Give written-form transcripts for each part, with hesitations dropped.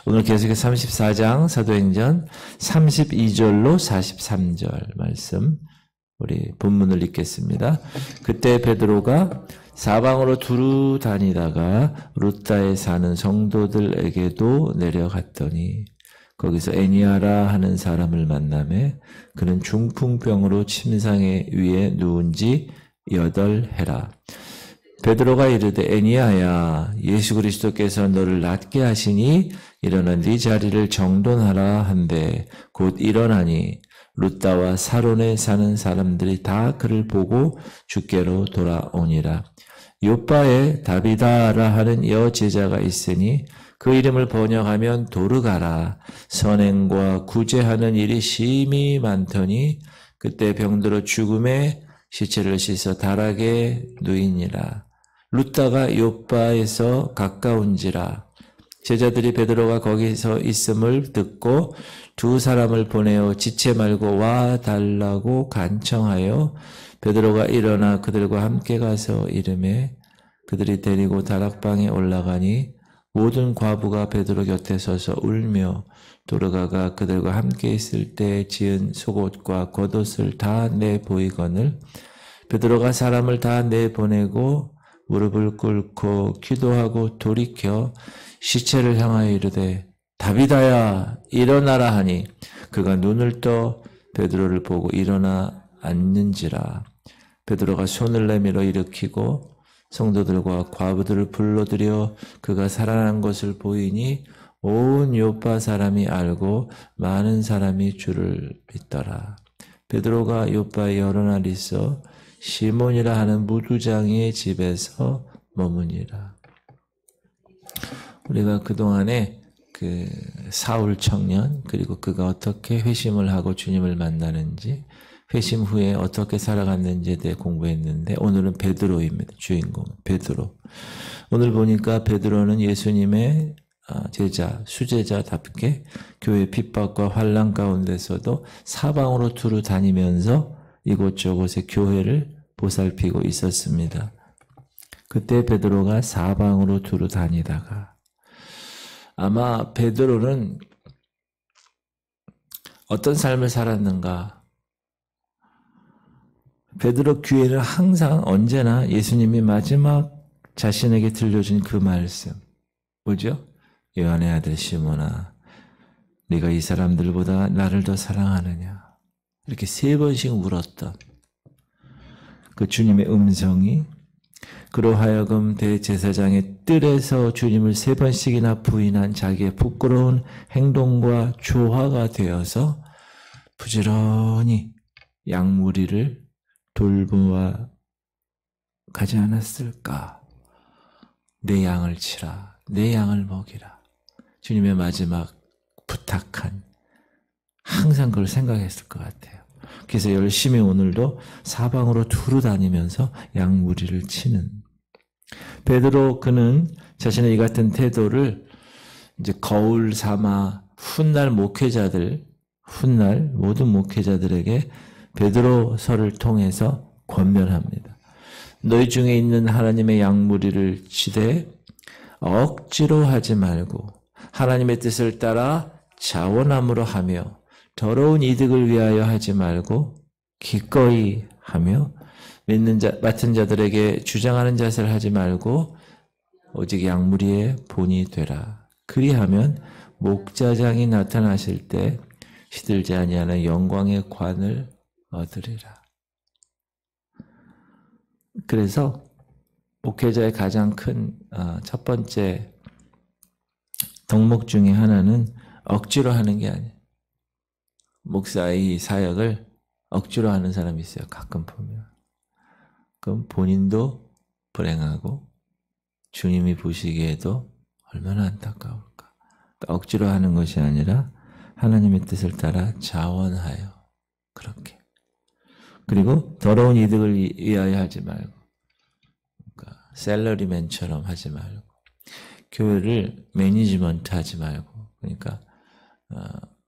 오늘 계속해서 34장 사도행전 32절로 43절 말씀 우리 본문을 읽겠습니다. 그때 베드로가 사방으로 두루 다니다가 루다에 사는 성도들에게도 내려갔더니 거기서 애니아라 하는 사람을 만나매 그는 중풍병으로 침상에 위에 누운 지 8해라. 베드로가 이르되 애니아야 예수 그리스도께서 너를 낫게 하시니 일어나 네 자리를 정돈하라 한데 곧 일어나니 루다와 사론에 사는 사람들이 다 그를 보고 주께로 돌아오니라. 요빠에 다비다라 하는 여제자가 있으니 그 이름을 번역하면 도르가라. 선행과 구제하는 일이 심히 많더니 그때 병들어 죽음에 시체를 씻어 다락에 누이니라. 루다가 요빠에서 가까운지라. 제자들이 베드로가 거기서 있음을 듣고 두 사람을 보내어 지체 말고 와 달라고 간청하여 베드로가 일어나 그들과 함께 가서 이르매 그들이 데리고 다락방에 올라가니 모든 과부가 베드로 곁에 서서 울며 도르가가 그들과 함께 있을 때 지은 속옷과 겉옷을 다 내보이거늘 베드로가 사람을 다 내보내고 무릎을 꿇고 기도하고 돌이켜 시체를 향하여 이르되 다비다야 일어나라 하니 그가 눈을 떠 베드로를 보고 일어나 앉는지라. 베드로가 손을 내밀어 일으키고 성도들과 과부들을 불러들여 그가 살아난 것을 보이니 온 요파 사람이 알고 많은 사람이 주를 믿더라. 베드로가 요파에 여러 날 있어 시몬이라 하는 무두장의 집에서 머무니라. 우리가 그동안에 그 사울 청년 그리고 그가 어떻게 회심을 하고 주님을 만나는지 회심 후에 어떻게 살아갔는지에 대해 공부했는데 오늘은 베드로입니다. 주인공 베드로. 오늘 보니까 베드로는 예수님의 제자, 수제자답게 교회 핍박과 환난 가운데서도 사방으로 두루 다니면서 이곳저곳의 교회를 보살피고 있었습니다. 그때 베드로가 사방으로 두루 다니다가 아마 베드로는 어떤 삶을 살았는가? 베드로 귀에는 항상 언제나 예수님이 마지막 자신에게 들려준 그 말씀 뭐죠? 요한의 아들 시몬아 네가 이 사람들보다 나를 더 사랑하느냐 이렇게 3번씩 물었던 그 주님의 음성이 그로 하여금 대제사장의 뜰에서 주님을 3번씩이나 부인한 자기의 부끄러운 행동과 조화가 되어서 부지런히 양무리를 돌보아 가지 않았을까? 내 양을 치라. 내 양을 먹이라. 주님의 마지막 부탁한 항상 그걸 생각했을 것 같아요. 그래서 열심히 오늘도 사방으로 두루 다니면서 양무리를 치는 베드로 그는 자신의 이 같은 태도를 이제 거울 삼아 훗날 모든 목회자들에게 베드로서를 통해서 권면합니다. 너희 중에 있는 하나님의 양무리를 치되 억지로 하지 말고 하나님의 뜻을 따라 자원함으로 하며 더러운 이득을 위하여 하지 말고 기꺼이 하며 맡은 자들에게 주장하는 자세를 하지 말고 오직 양무리의 본이 되라. 그리하면 목자장이 나타나실 때 시들지 아니하는 영광의 관을 얻으리라. 그래서 목회자의 가장 큰 첫 번째 덕목 중에 하나는 억지로 하는 게 아니에요. 목사의 사역을 억지로 하는 사람이 있어요. 가끔 보면. 그럼 본인도 불행하고 주님이 보시기에도 얼마나 안타까울까. 억지로 하는 것이 아니라 하나님의 뜻을 따라 자원하여 그렇게. 그리고 더러운 이득을 위하여 하지 말고 그러니까 샐러리맨처럼 하지 말고 교회를 매니지먼트 하지 말고 그러니까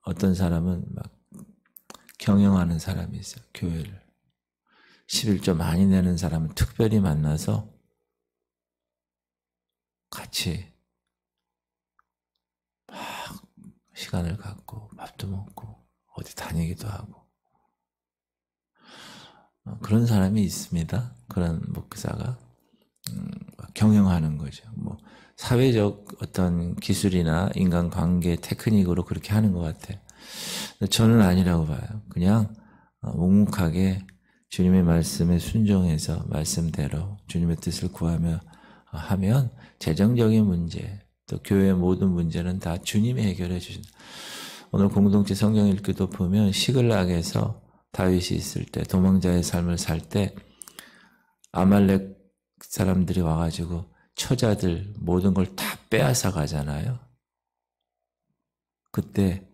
어떤 사람은 막 경영하는 사람이 있어요. 교회를. 11조 많이 내는 사람은 특별히 만나서 같이 막 시간을 갖고 밥도 먹고 어디 다니기도 하고 그런 사람이 있습니다. 그런 목사가 경영하는 거죠. 뭐 사회적 어떤 기술이나 인간관계 테크닉으로 그렇게 하는 것 같아요. 저는 아니라고 봐요. 그냥 묵묵하게 주님의 말씀에 순종해서 말씀대로 주님의 뜻을 구하며 하면 재정적인 문제, 또 교회의 모든 문제는 다 주님이 해결해 주신다. 오늘 공동체 성경 읽기도 보면 시글락에서 다윗이 있을 때 도망자의 삶을 살 때 아말렉 사람들이 와가지고 처자들 모든 걸 다 빼앗아 가잖아요. 그때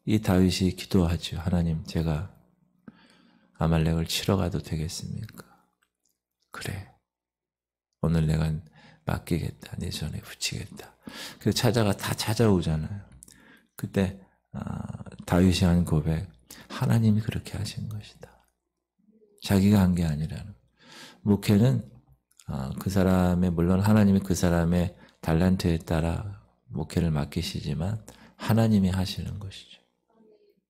이 다윗이 기도하죠. 하나님, 제가 아말렉을 치러 가도 되겠습니까? 그래. 오늘 내가 맡기겠다. 네 손에 붙이겠다. 그래서 찾아가 다 찾아오잖아요. 그때 다윗이 한 고백, 하나님이 그렇게 하신 것이다. 자기가 한 게 아니라는. 목회는 그 사람의, 물론 하나님이 그 사람의 달란트에 따라 목회를 맡기시지만 하나님이 하시는 것이죠.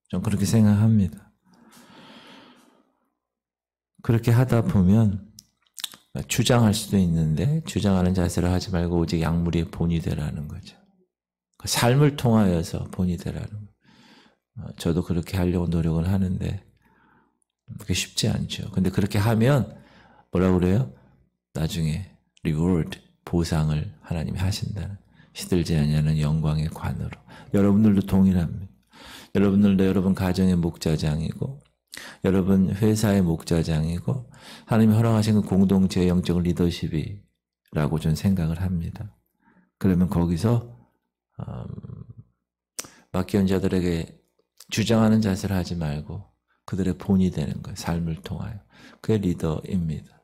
좀 그렇게 생각합니다. 그렇게 하다 보면 주장할 수도 있는데 주장하는 자세를 하지 말고 오직 약물이 본이 되라는 거죠. 삶을 통하여서 본이 되라는 거죠. 저도 그렇게 하려고 노력을 하는데 그게 쉽지 않죠. 근데 그렇게 하면 뭐라고 그래요? 나중에 reward, 보상을 하나님이 하신다는, 시들지 아니하는 영광의 관으로. 여러분들도 동일합니다. 여러분들도 여러분 가정의 목자장이고 여러분 회사의 목자장이고 하나님이 허락하신 그 공동체의 영적 리더십이라고 저는 생각을 합니다. 그러면 거기서 맡겨온 자들에게 주장하는 자세를 하지 말고 그들의 본이 되는 거예요. 삶을 통하여. 그게 리더입니다.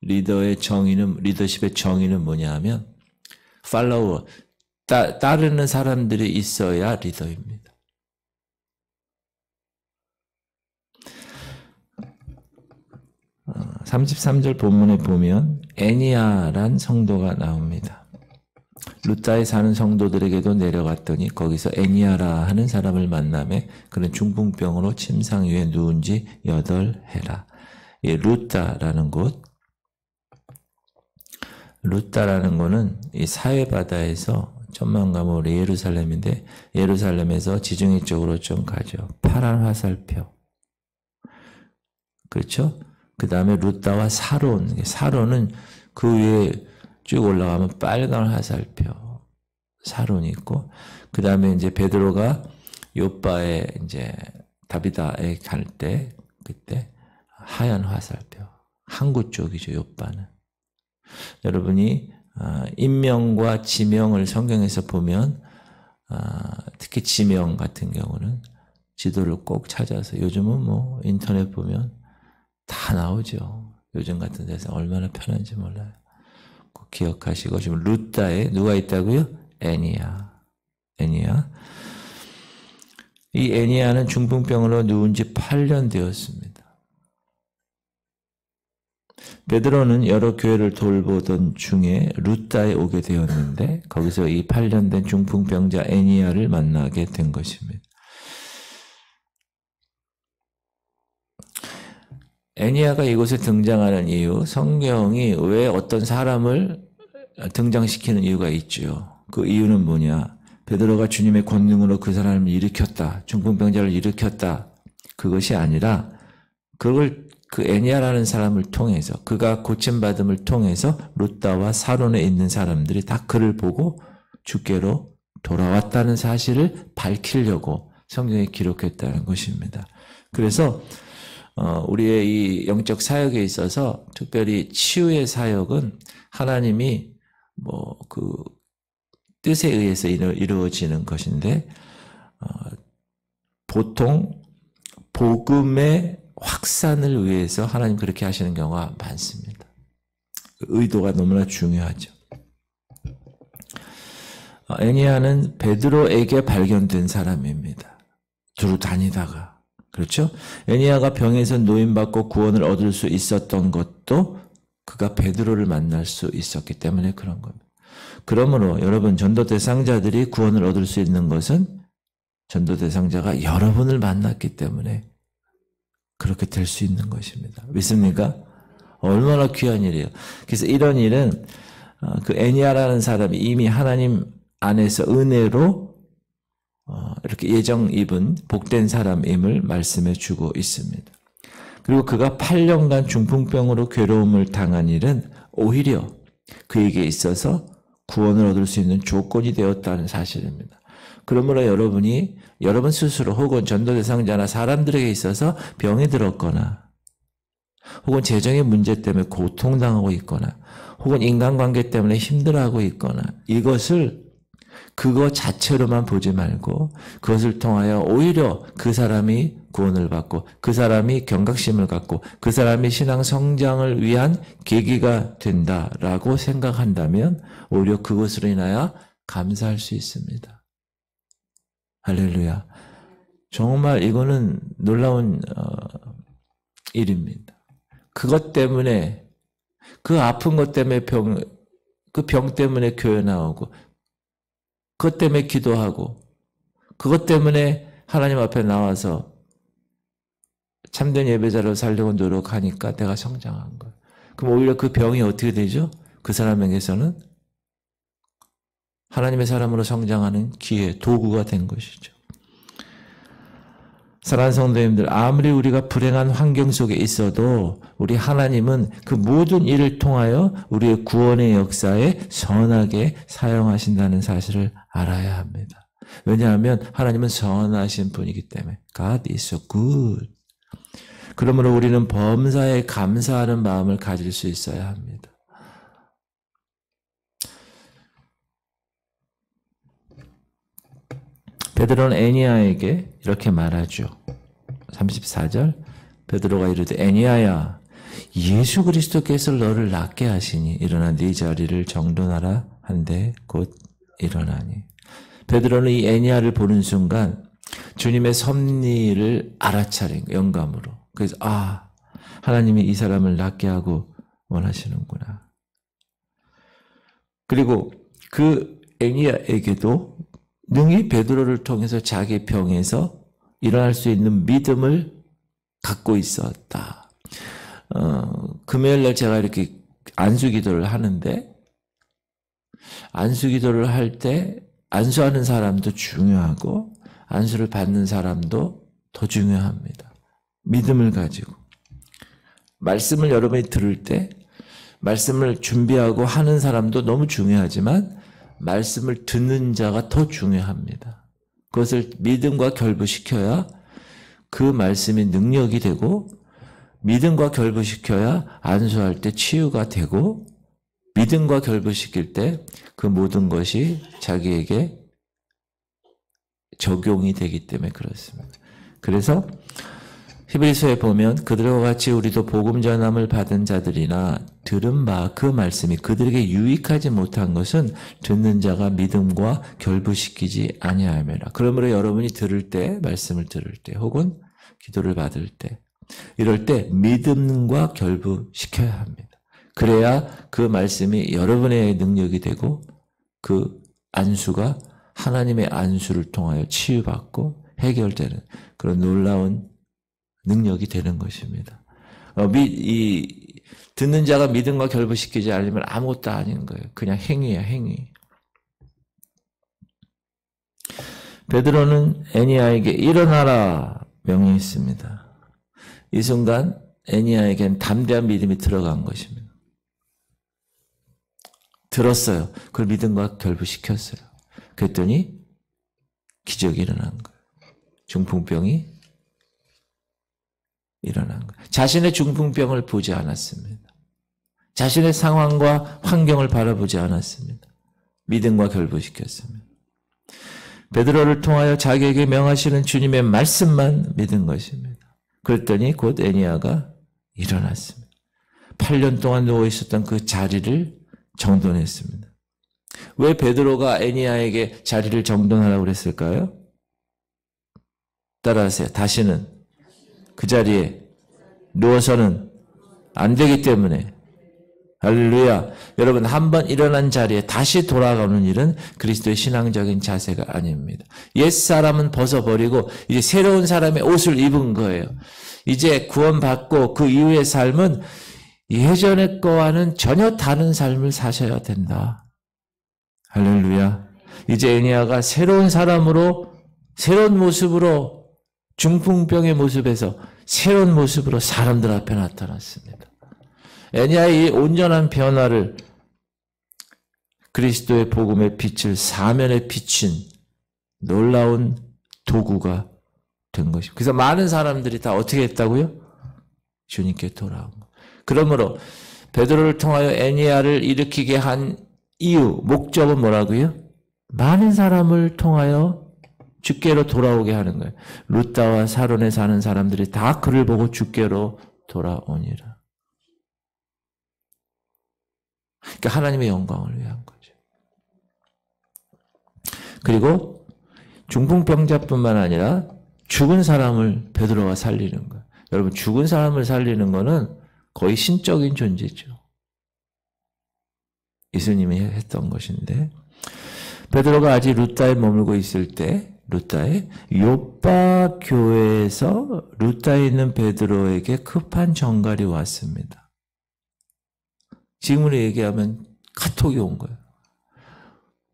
리더의 정의는, 리더십의 정의는 뭐냐 하면 팔로워, 따르는 사람들이 있어야 리더입니다. 33절 본문에 보면 애니아란 성도가 나옵니다. 루타에 사는 성도들에게도 내려갔더니 거기서 애니아라 하는 사람을 만나매 그는 중풍병으로 침상 위에 누운 지 8해라. 이 루타라는 곳, 루타라는 곳은 이 사회바다에서 천만가모 예루살렘인데 예루살렘에서 지중해 쪽으로 좀 가죠. 파란 화살표. 그렇죠? 그 다음에 루타와 사론. 사론은 그 위에 쭉 올라가면 빨간 화살표. 사론이 있고, 그 다음에 이제 베드로가 요바에 이제 다비다에 갈 때, 그때 하얀 화살표. 항구 쪽이죠, 요바는. 여러분이 인명과 지명을 성경에서 보면 특히 지명 같은 경우는 지도를 꼭 찾아서, 요즘은 뭐 인터넷 보면 다 나오죠. 요즘 같은 데서 얼마나 편한지 몰라요. 꼭 기억하시고. 지금 루타에 누가 있다고요? 애니아. 이 애니아는 중풍병으로 누운 지 8년 되었습니다. 베드로는 여러 교회를 돌보던 중에 루타에 오게 되었는데 거기서 이 8년 된 중풍병자 애니아를 만나게 된 것입니다. 애니아가 이곳에 등장하는 이유, 성경이 왜 어떤 사람을 등장시키는 이유가 있죠. 그 이유는 뭐냐? 베드로가 주님의 권능으로 그 사람을 일으켰다. 중풍병자를 일으켰다. 그것이 아니라 그걸 그 애니아라는 사람을 통해서, 그가 고침받음을 통해서 루타와 사론에 있는 사람들이 다 그를 보고 주께로 돌아왔다는 사실을 밝히려고 성경에 기록했다는 것입니다. 그래서 우리의 이 영적 사역에 있어서 특별히 치유의 사역은 하나님이 뭐 그 뜻에 의해서 이루어지는 것인데 보통 복음의 확산을 위해서 하나님 그렇게 하시는 경우가 많습니다. 의도가 너무나 중요하죠. 애니아는 베드로에게 발견된 사람입니다. 두루 다니다가. 그렇죠? 애니아가 병에서 노임받고 구원을 얻을 수 있었던 것도 그가 베드로를 만날 수 있었기 때문에 그런 겁니다. 그러므로 여러분, 전도 대상자들이 구원을 얻을 수 있는 것은 전도 대상자가 여러분을 만났기 때문에 그렇게 될 수 있는 것입니다. 믿습니까? 얼마나 귀한 일이에요. 그래서 이런 일은 그 애니아라는 사람이 이미 하나님 안에서 은혜로 이렇게 예정 입은 복된 사람임을 말씀해 주고 있습니다. 그리고 그가 8년간 중풍병으로 괴로움을 당한 일은 오히려 그에게 있어서 구원을 얻을 수 있는 조건이 되었다는 사실입니다. 그러므로 여러분 스스로 혹은 전도 대상자나 사람들에게 있어서 병이 들었거나 혹은 재정의 문제 때문에 고통당하고 있거나 혹은 인간관계 때문에 힘들어하고 있거나 이것을 그거 자체로만 보지 말고 그것을 통하여 오히려 그 사람이 구원을 받고 그 사람이 경각심을 갖고 그 사람이 신앙 성장을 위한 계기가 된다라고 생각한다면 오히려 그것으로 인하여 감사할 수 있습니다. 할렐루야. 정말 이거는 놀라운 일입니다. 그것 때문에 그 아픈 것 때문에 그 병 때문에 교회 나오고 그것 때문에 기도하고 그것 때문에 하나님 앞에 나와서 참된 예배자로 살려고 노력하니까 내가 성장한 거예요. 그럼 오히려 그 병이 어떻게 되죠? 그 사람에게서는 하나님의 사람으로 성장하는 기회, 도구가 된 것이죠. 사랑하는 성도님들, 아무리 우리가 불행한 환경 속에 있어도 우리 하나님은 그 모든 일을 통하여 우리의 구원의 역사에 선하게 사용하신다는 사실을 알아야 합니다. 왜냐하면 하나님은 선하신 분이기 때문에 God is so good. 그러므로 우리는 범사에 감사하는 마음을 가질 수 있어야 합니다. 베드로는 애니아에게 이렇게 말하죠. 34절 베드로가 이르되 애니아야 예수 그리스도께서 너를 낫게 하시니 일어나 네 자리를 정돈하라 한데 곧 일어나니. 베드로는 이 애니아를 보는 순간 주님의 섭리를 알아차린 영감으로. 그래서 하나님이 이 사람을 낫게 하고 원하시는구나. 그리고 그 애니아에게도 능히 베드로를 통해서 자기 병에서 일어날 수 있는 믿음을 갖고 있었다. 금요일날 제가 이렇게 안수기도를 하는데 안수기도를 할 때 안수하는 사람도 중요하고 안수를 받는 사람도 더 중요합니다. 믿음을 가지고 말씀을 여러분이 들을 때 말씀을 준비하고 하는 사람도 너무 중요하지만 말씀을 듣는 자가 더 중요합니다. 그것을 믿음과 결부시켜야 그 말씀이 능력이 되고 믿음과 결부시켜야 안수할 때 치유가 되고 믿음과 결부시킬 때 그 모든 것이 자기에게 적용이 되기 때문에 그렇습니다. 그래서 히브리서에 보면 그들과 같이 우리도 복음 전함을 받은 자들이나 들은 바 그 말씀이 그들에게 유익하지 못한 것은 듣는 자가 믿음과 결부시키지 아니하며라. 그러므로 여러분이 들을 때, 말씀을 들을 때 혹은 기도를 받을 때 이럴 때 믿음과 결부시켜야 합니다. 그래야 그 말씀이 여러분의 능력이 되고 그 안수가 하나님의 안수를 통하여 치유받고 해결되는 그런 놀라운 능력이 되는 것입니다. 듣는 자가 믿음과 결부시키지 않으면 아무것도 아닌 거예요. 그냥 행위야, 행위. 베드로는 애니아에게 일어나라 명령했습니다. 이 순간 애니아에겐 담대한 믿음이 들어간 것입니다. 들었어요. 그걸 믿음과 결부시켰어요. 그랬더니 기적이 일어난 거예요. 중풍병이 일어난 거예요. 자신의 중풍병을 보지 않았습니다. 자신의 상황과 환경을 바라보지 않았습니다. 믿음과 결부시켰습니다. 베드로를 통하여 자기에게 명하시는 주님의 말씀만 믿은 것입니다. 그랬더니 곧 애니아가 일어났습니다. 8년 동안 누워있었던 그 자리를 정돈했습니다. 왜 베드로가 애니아에게 자리를 정돈하라고 그랬을까요? 따라하세요. 다시는 그 자리에 누워서는 안 되기 때문에 할렐루야. 여러분, 한번 일어난 자리에 다시 돌아가는 일은 그리스도의 신앙적인 자세가 아닙니다. 옛사람은 벗어버리고 이제 새로운 사람의 옷을 입은 거예요. 이제 구원받고 그 이후의 삶은 예전의 거와는 전혀 다른 삶을 사셔야 된다. 할렐루야. 이제 애니야가 새로운 사람으로, 새로운 모습으로, 중풍병의 모습에서 새로운 모습으로 사람들 앞에 나타났습니다. 애니야의 이 온전한 변화를 그리스도의 복음의 빛을 사면에 비친 놀라운 도구가 된 것입니다. 그래서 많은 사람들이 다 어떻게 했다고요? 주님께 돌아온 것. 그러므로 베드로를 통하여 애니야를 일으키게 한 이유, 목적은 뭐라고요? 많은 사람을 통하여 주께로 돌아오게 하는 거예요. 루다와 사론에 사는 사람들이 다 그를 보고 주께로 돌아오니라. 그러니까 하나님의 영광을 위한 거죠. 그리고 중풍병자뿐만 아니라 죽은 사람을 베드로가 살리는 거예요. 여러분, 죽은 사람을 살리는 거는 거의 신적인 존재죠. 예수님이 했던 것인데, 베드로가 아직 루다에 머물고 있을 때 루다에 요빠 교회에서 루다에 있는 베드로에게 급한 전갈이 왔습니다. 지금으로 얘기하면 카톡이 온 거예요.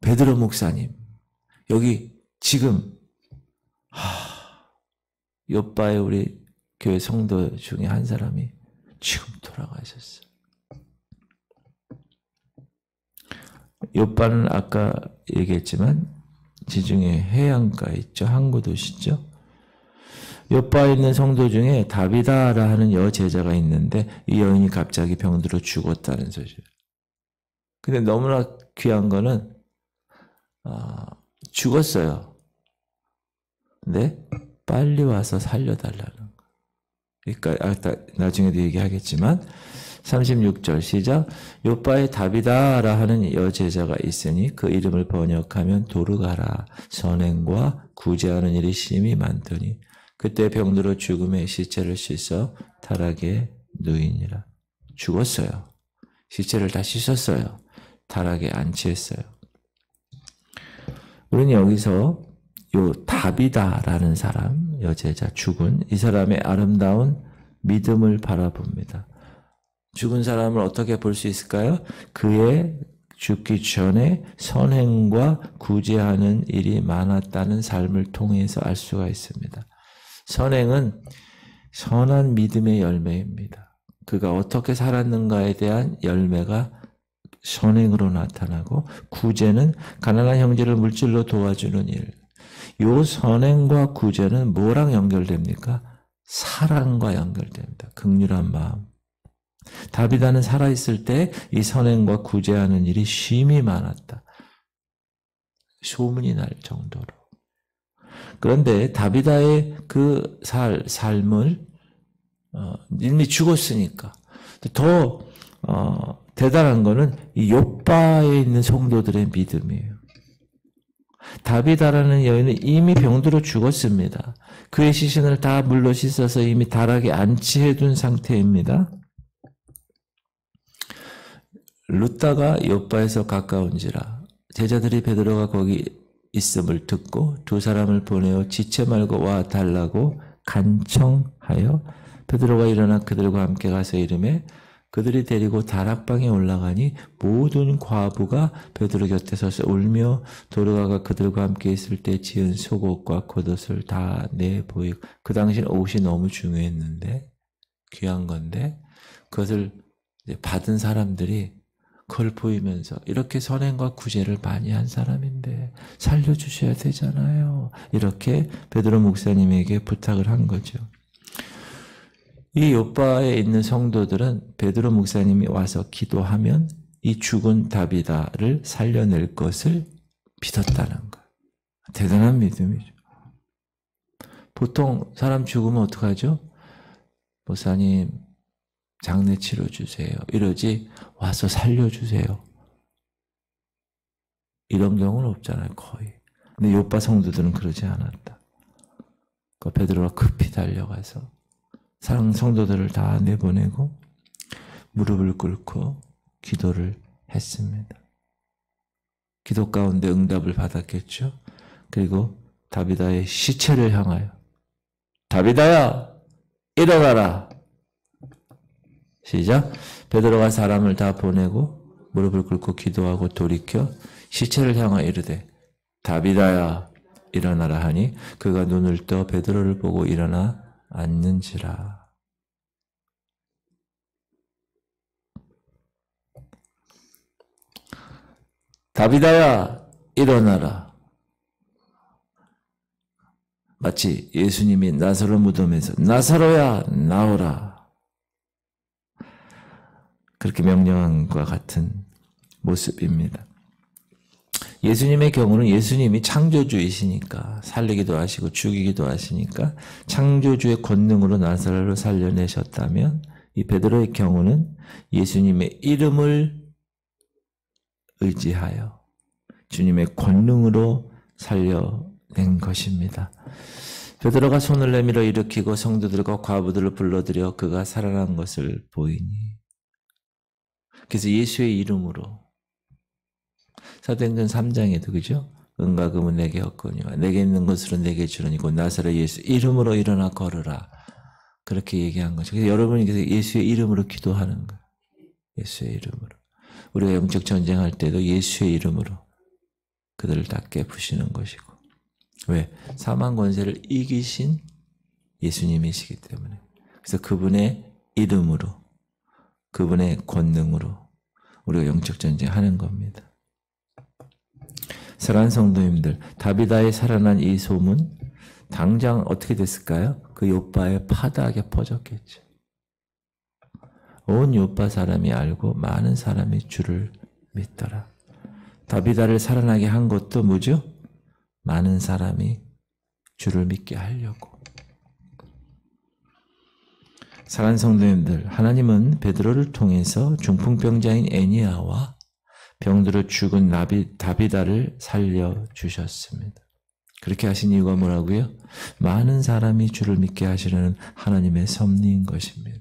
베드로 목사님, 여기 지금 요빠에 우리 교회 성도 중에 한 사람이 지금 돌아가셨어요. 요빠는 아까 얘기했지만 지중해 해안가에 있죠. 항구 도시죠. 요빠에 있는 성도 중에 다비다라 하는 여제자가 있는데 이 여인이 갑자기 병들어 죽었다는 소리예요. 근데 너무나 귀한 거는 죽었어요. 근데 빨리 와서 살려달라는 거. 그러니까 나중에도 얘기하겠지만 36절 시작. 요빠에 다비다라 하는 여제자가 있으니 그 이름을 번역하면 도르가라. 선행과 구제하는 일이 심히 많더니 그때 병들어 죽음의 시체를 씻어 타락에 누이니라. 죽었어요. 시체를 다 씻었어요. 타락에 안치했어요. 우리는 여기서 요 다비다라는 사람, 여제자 죽은 이 사람의 아름다운 믿음을 바라봅니다. 죽은 사람을 어떻게 볼 수 있을까요? 그의 죽기 전에 선행과 구제하는 일이 많았다는 삶을 통해서 알 수가 있습니다. 선행은 선한 믿음의 열매입니다. 그가 어떻게 살았는가에 대한 열매가 선행으로 나타나고, 구제는 가난한 형제를 물질로 도와주는 일. 요 선행과 구제는 뭐랑 연결됩니까? 사랑과 연결됩니다. 긍휼한 마음. 다비다는 살아있을 때 이 선행과 구제하는 일이 심히 많았다. 소문이 날 정도로. 그런데 다비다의 그 삶을 이미 죽었으니까 더 대단한 거는 이 요빠에 있는 성도들의 믿음이에요. 다비다라는 여인은 이미 병들어 죽었습니다. 그의 시신을 다 물로 씻어서 이미 타락에 안치해둔 상태입니다. 루다가 요빠에서 가까운지라 제자들이 베드로가 거기 있음을 듣고 두 사람을 보내어 지체 말고 와 달라고 간청하여 베드로가 일어나 그들과 함께 가서 이르매 그들이 데리고 다락방에 올라가니 모든 과부가 베드로 곁에 서서 울며 도르가가 그들과 함께 있을 때 지은 속옷과 겉옷을 다 내보이고, 그 당시는 옷이 너무 중요했는데 귀한 건데 그것을 받은 사람들이 그걸 보이면서 이렇게 선행과 구제를 많이 한 사람인데 살려주셔야 되잖아요. 이렇게 베드로 목사님에게 부탁을 한 거죠. 이 요빠에 있는 성도들은 베드로 목사님이 와서 기도하면 이 죽은 다비다를 살려낼 것을 믿었다는 거예요. 대단한 믿음이죠. 보통 사람 죽으면 어떡하죠? 목사님 장례 치러주세요. 이러지 와서 살려주세요. 이런 경우는 없잖아요. 거의. 근데 요빠 성도들은 그러지 않았다. 그 베드로가 급히 달려가서 사랑 성도들을 다 내보내고 무릎을 꿇고 기도를 했습니다. 기도 가운데 응답을 받았겠죠. 그리고 다비다의 시체를 향하여 다비다야 일어나라. 시작. 베드로가 사람을 다 보내고 무릎을 꿇고 기도하고 돌이켜 시체를 향하여 이르되 다비다야 일어나라 하니 그가 눈을 떠 베드로를 보고 일어나 앉는지라. 다비다야 일어나라. 마치 예수님이 나사로 무덤에서 나사로야 나오라 그렇게 명령한 것과 같은 모습입니다. 예수님의 경우는 예수님이 창조주이시니까 살리기도 하시고 죽이기도 하시니까 창조주의 권능으로 나사로를 살려내셨다면 이 베드로의 경우는 예수님의 이름을 의지하여 주님의 권능으로 살려낸 것입니다. 베드로가 손을 내밀어 일으키고 성도들과 과부들을 불러들여 그가 살아난 것을 보이니 그래서 예수의 이름으로 사도행전 3장에도 그죠? 은과 금은 내게 없거니와 내게 있는 것으로 내게 주려니 곧 나사렛 예수 이름으로 일어나 걸으라 그렇게 얘기한 거죠. 그래서 여러분이 예수의 이름으로 기도하는 거예요. 예수의 이름으로. 우리가 영적 전쟁할 때도 예수의 이름으로 그들을 다 깨부시는 것이고 왜? 사망 권세를 이기신 예수님이시기 때문에 그래서 그분의 이름으로 그분의 권능으로 우리가 영적 전쟁하는 겁니다. 사랑하는 성도님들 다비다의 살아난 이 소문 당장 어떻게 됐을까요? 그 요빠의 파다하게 퍼졌겠죠. 온 요빠 사람이 알고 많은 사람이 주를 믿더라. 다비다를 살아나게 한 것도 뭐죠? 많은 사람이 주를 믿게 하려고. 사랑하는 성도님들, 하나님은 베드로를 통해서 중풍병자인 애니야와 병들어 죽은 다비다를 살려주셨습니다. 그렇게 하신 이유가 뭐라고요? 많은 사람이 주를 믿게 하시려는 하나님의 섭리인 것입니다.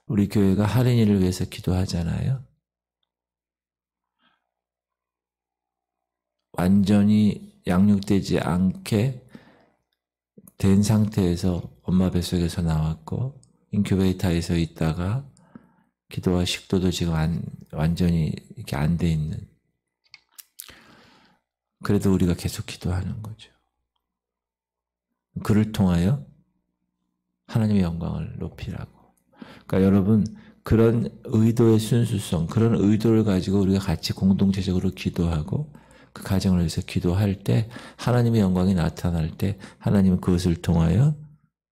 우리 교회가 할인이를 위해서 기도하잖아요. 완전히 양육되지 않게 된 상태에서 엄마 뱃속에서 나왔고 인큐베이터에서 있다가 기도와 식도도 지금 완전히 이렇게 안 돼 있는 그래도 우리가 계속 기도하는 거죠. 그를 통하여 하나님의 영광을 높이라고. 그러니까 여러분 그런 의도의 순수성, 그런 의도를 가지고 우리가 같이 공동체적으로 기도하고 그 가정을 위해서 기도할 때 하나님의 영광이 나타날 때 하나님은 그것을 통하여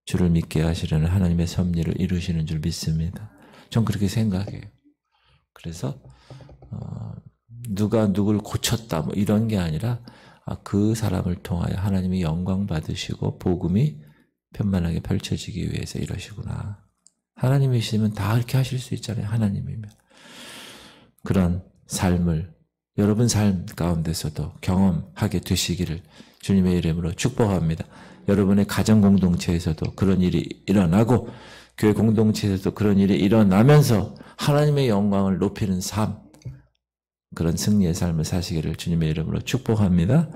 주를 믿게 하시려는 하나님의 섭리를 이루시는 줄 믿습니다. 전 그렇게 생각해요. 그래서 누가 누굴 고쳤다 뭐 이런 게 아니라 그 사람을 통하여 하나님이 영광 받으시고 복음이 편만하게 펼쳐지기 위해서 이러시구나. 하나님이시면 다 그렇게 하실 수 있잖아요. 하나님이면. 그런 삶을 여러분 삶 가운데서도 경험하게 되시기를 주님의 이름으로 축복합니다. 여러분의 가정 공동체에서도 그런 일이 일어나고 교회 공동체에서도 그런 일이 일어나면서 하나님의 영광을 높이는 삶, 그런 승리의 삶을 사시기를 주님의 이름으로 축복합니다.